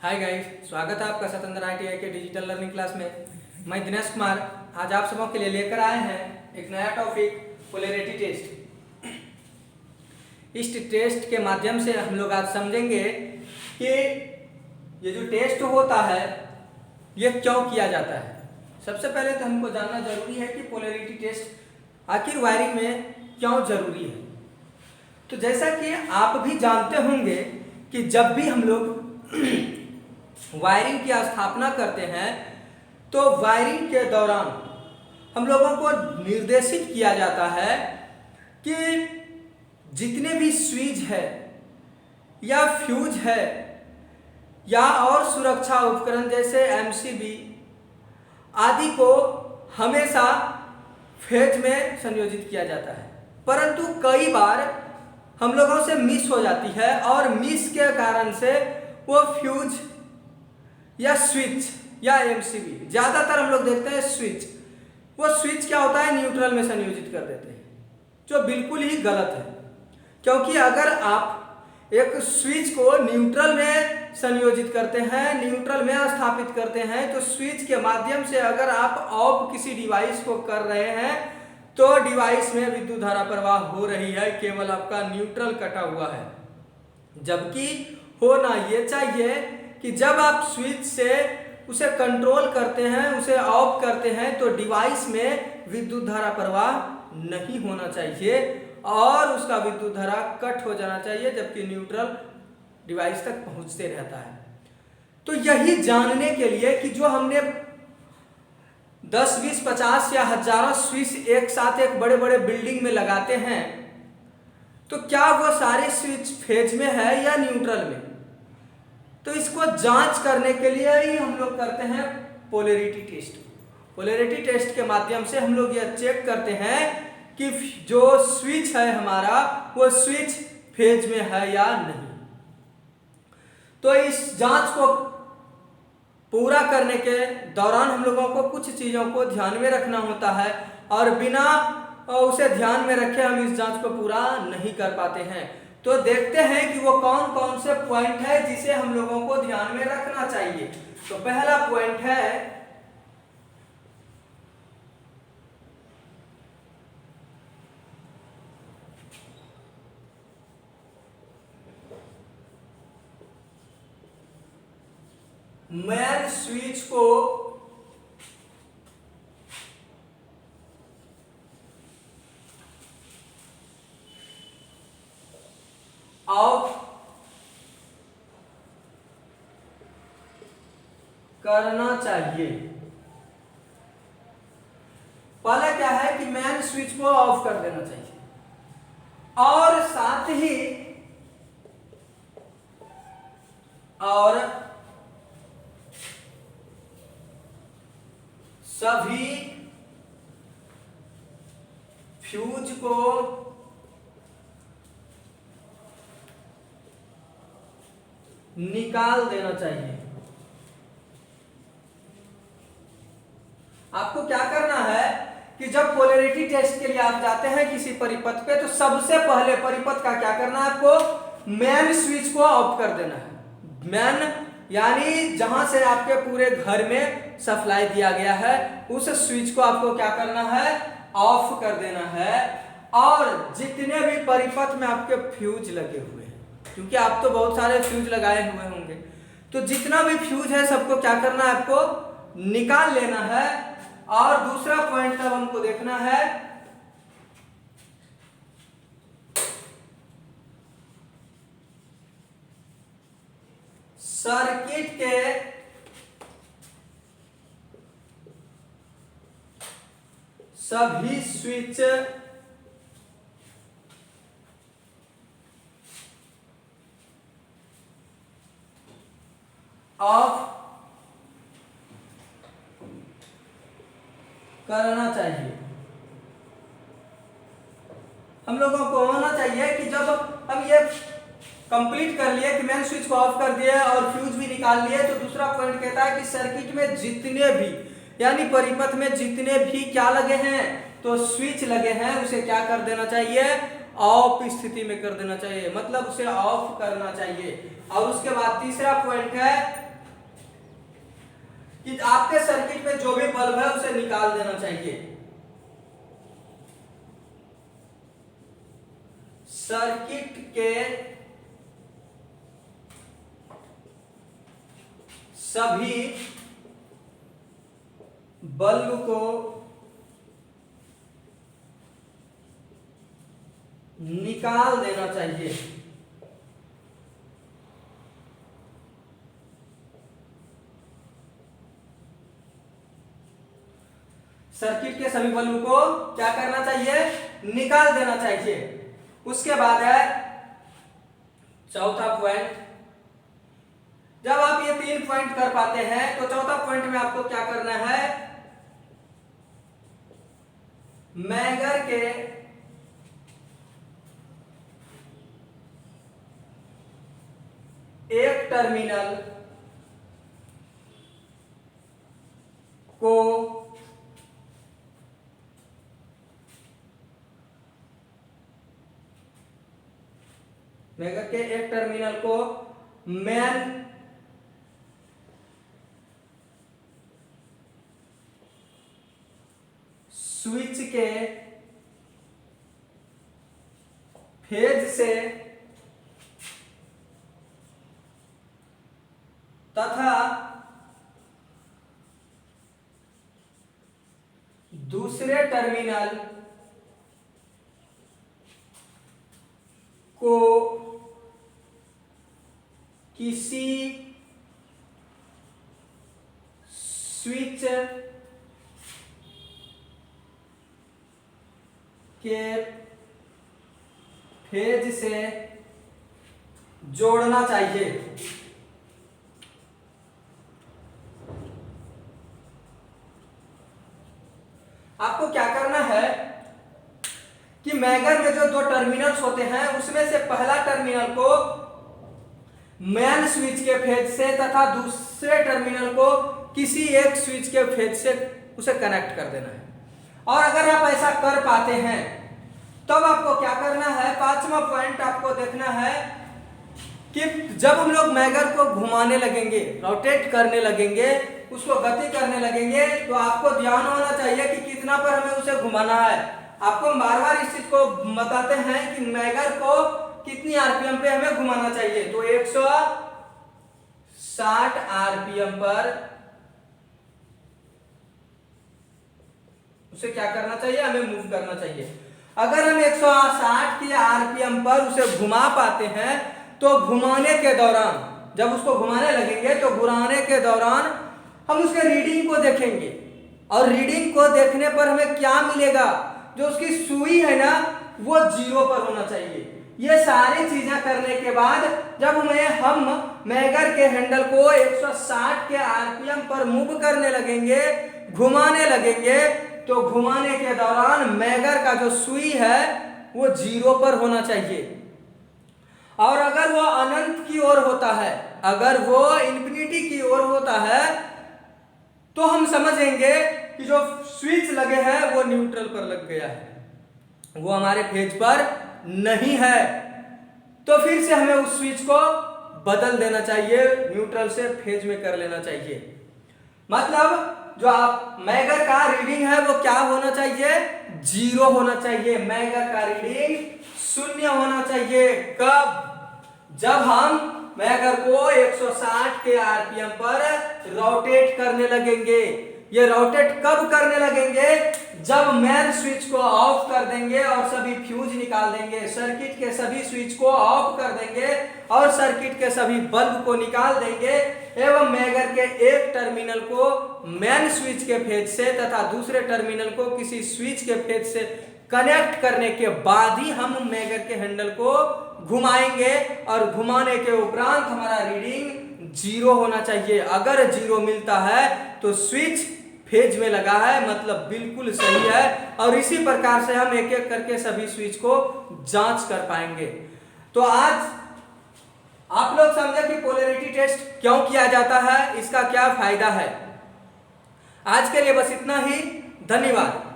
Hi guys, स्वागत है आपका स्वतंत्र ITI के डिजिटल लर्निंग क्लास में। मैं दिनेश कुमार आज आप सबों के लिए लेकर आए हैं एक नया टॉपिक पोलैरिटी टेस्ट। इस टेस्ट के माध्यम से हम लोग आज समझेंगे कि ये जो टेस्ट होता है ये क्यों किया जाता है। सबसे पहले तो हमको जानना जरूरी है कि पोलैरिटी टेस्ट आखिर वायरिंग में क्यों जरूरी है। तो जैसा कि आप भी जानते होंगे कि जब भी हम लोग वायरिंग की स्थापना करते हैं तो वायरिंग के दौरान हम लोगों को निर्देशित किया जाता है कि जितने भी स्विच है या फ्यूज है या और सुरक्षा उपकरण जैसे MCB आदि को हमेशा फेज में संयोजित किया जाता है, परंतु कई बार हम लोगों से मिस हो जाती है और मिस के कारण से वो फ्यूज या स्विच या MCB, ज़्यादातर हम लोग देखते हैं स्विच, वो स्विच क्या होता है न्यूट्रल में संयोजित कर देते हैं, जो बिल्कुल ही गलत है। क्योंकि अगर आप एक स्विच को न्यूट्रल में संयोजित करते हैं, न्यूट्रल में स्थापित करते हैं, तो स्विच के माध्यम से अगर आप ऑफ किसी डिवाइस को कर रहे हैं तो डिवाइस में विद्युत धारा प्रवाह हो रही है, केवल आपका न्यूट्रल कटा हुआ है। जबकि होना ये चाहिए कि जब आप स्विच से उसे कंट्रोल करते हैं, उसे ऑफ करते हैं, तो डिवाइस में विद्युत धारा प्रवाह नहीं होना चाहिए और उसका विद्युत धारा कट हो जाना चाहिए, जबकि न्यूट्रल डिवाइस तक पहुंचते रहता है। तो यही जानने के लिए कि जो हमने 10, 20, 50 या हजारों स्विच एक साथ एक बड़े बड़े बिल्डिंग में लगाते हैं, तो क्या वो सारे स्विच फेज में है या न्यूट्रल में, तो इसको जांच करने के लिए ही हम लोग करते हैं पोलैरिटी टेस्ट। पोलैरिटी टेस्ट के माध्यम से हम लोग यह चेक करते हैं कि जो स्विच है हमारा वो स्विच फेज में है या नहीं। तो इस जांच को पूरा करने के दौरान हम लोगों को कुछ चीजों को ध्यान में रखना होता है और बिना उसे ध्यान में रखे हम इस जांच को पूरा नहीं कर पाते हैं। तो देखते हैं कि वो कौन कौन से पॉइंट है जिसे हम लोगों को ध्यान में रखना चाहिए। तो पहला पॉइंट है मेन स्विच को ऑफ करना चाहिए। पहले क्या है कि मेन स्विच को ऑफ कर देना चाहिए और साथ ही सभी फ्यूज को निकाल देना चाहिए। आपको क्या करना है कि जब पोलैरिटी टेस्ट के लिए आप जाते हैं किसी परिपथ पे, तो सबसे पहले परिपथ का क्या करना है, आपको मेन स्विच को ऑफ कर देना है। मेन यानी जहां से आपके पूरे घर में सप्लाई दिया गया है उस स्विच को आपको क्या करना है, ऑफ कर देना है। और जितने भी परिपथ में आपके फ्यूज लगे हुए हैं, क्योंकि आप तो बहुत सारे फ्यूज लगाए हुए होंगे, तो जितना भी फ्यूज है सबको क्या करना है, आपको निकाल लेना है। और दूसरा पॉइंट तब हमको देखना है सर्किट के सभी स्विच ऑफ करना चाहिए। हम लोगों को होना चाहिए कि जब हम ये कंप्लीट कर लिए कि मेन स्विच को ऑफ कर दिए और फ्यूज भी निकाल लिए, तो दूसरा पॉइंट कहता है कि सर्किट में जितने भी यानी परिपथ में जितने भी क्या लगे हैं, तो स्विच लगे हैं, उसे क्या कर देना चाहिए, ऑफ स्थिति में कर देना चाहिए, मतलब उसे ऑफ करना चाहिए। और उसके बाद तीसरा पॉइंट है कि आपके सर्किट में जो भी बल्ब है उसे निकाल देना चाहिए। सर्किट के सभी बल्ब को निकाल देना चाहिए। सर्किट के सभी बल्ब को क्या करना चाहिए? निकाल देना चाहिए। उसके बाद है चौथा पॉइंट। जब आप ये 3 पॉइंट कर पाते हैं तो चौथा पॉइंट में आपको क्या करना है? मैगर के एक टर्मिनल को मेन स्विच के फेज से तथा दूसरे टर्मिनल को किसी स्विच के फेज से जोड़ना चाहिए। आपको क्या करना है कि मैगर में जो 2 टर्मिनल्स होते हैं उसमें से पहला टर्मिनल को मेन स्विच के फेज से तथा दूसरे टर्मिनल को किसी एक स्विच के फेज से उसे कनेक्ट कर देना है। और अगर आप ऐसा कर पाते हैं तब आपको क्या करना है? 5वां पॉइंट आपको देखना है कि जब हम लोग मैगर को घुमाने लगेंगे, रोटेट करने लगेंगे, उसको गति करने लगेंगे, तो आपको ध्यान होना चाहिए कि कितना पर हमें उसे घुमाना है। आपको बार बार इस चीज को बताते हैं कि मैगर को कितनी आरपीएम पे हमें घुमाना चाहिए। तो 160 आरपीएम पर उसे क्या करना चाहिए? हमें मूव करना चाहिए। अगर हम 160 की आरपीएम पर उसे घुमा पाते हैं तो घुमाने के दौरान, जब उसको घुमाने लगेंगे तो घुमाने के दौरान हम उसके रीडिंग को देखेंगे और रीडिंग को देखने पर हमें क्या मिलेगा? जो उसकी सुई है ना वो 0 पर होना चाहिए। ये सारी चीजें करने के बाद जब हम मैगर के हैंडल को 160 के आरपीएम पर मूव करने लगेंगे, घुमाने लगेंगे, तो घुमाने के दौरान मैगर का जो सुई है वो 0 पर होना चाहिए। और अगर वो अनंत की ओर होता है, अगर वो इंफिनिटी की ओर होता है, तो हम समझेंगे कि जो स्विच लगे हैं वो न्यूट्रल पर लग गया है, वो हमारे फेज पर नहीं है। तो फिर से हमें उस स्विच को बदल देना चाहिए, न्यूट्रल से फेज में कर लेना चाहिए। मतलब जो आप मैगर का रीडिंग है वो क्या होना चाहिए? 0 होना चाहिए। मैगर का रीडिंग 0 होना चाहिए। कब? जब हम मैगर को 160 के आरपीएम पर रोटेट करने लगेंगे। ये रोटेट कब करने लगेंगे? जब मेन स्विच को ऑफ कर देंगे और सभी फ्यूज निकाल देंगे, सर्किट के सभी स्विच को ऑफ कर देंगे और सर्किट के सभी बल्ब को निकाल देंगे एवं मैगर के एक टर्मिनल को मेन स्विच के फेज से तथा दूसरे टर्मिनल को किसी स्विच के फेज से कनेक्ट करने के बाद ही हम मैगर के हैंडल को घुमाएंगे और घुमाने के उपरांत हमारा रीडिंग 0 होना चाहिए। अगर 0 मिलता है तो स्विच फेज में लगा है, मतलब बिल्कुल सही है। और इसी प्रकार से हम एक एक करके सभी स्विच को जांच कर पाएंगे। तो आज आप लोग समझे कि पोलैरिटी टेस्ट क्यों किया जाता है, इसका क्या फायदा है। आज के लिए बस इतना ही। धन्यवाद।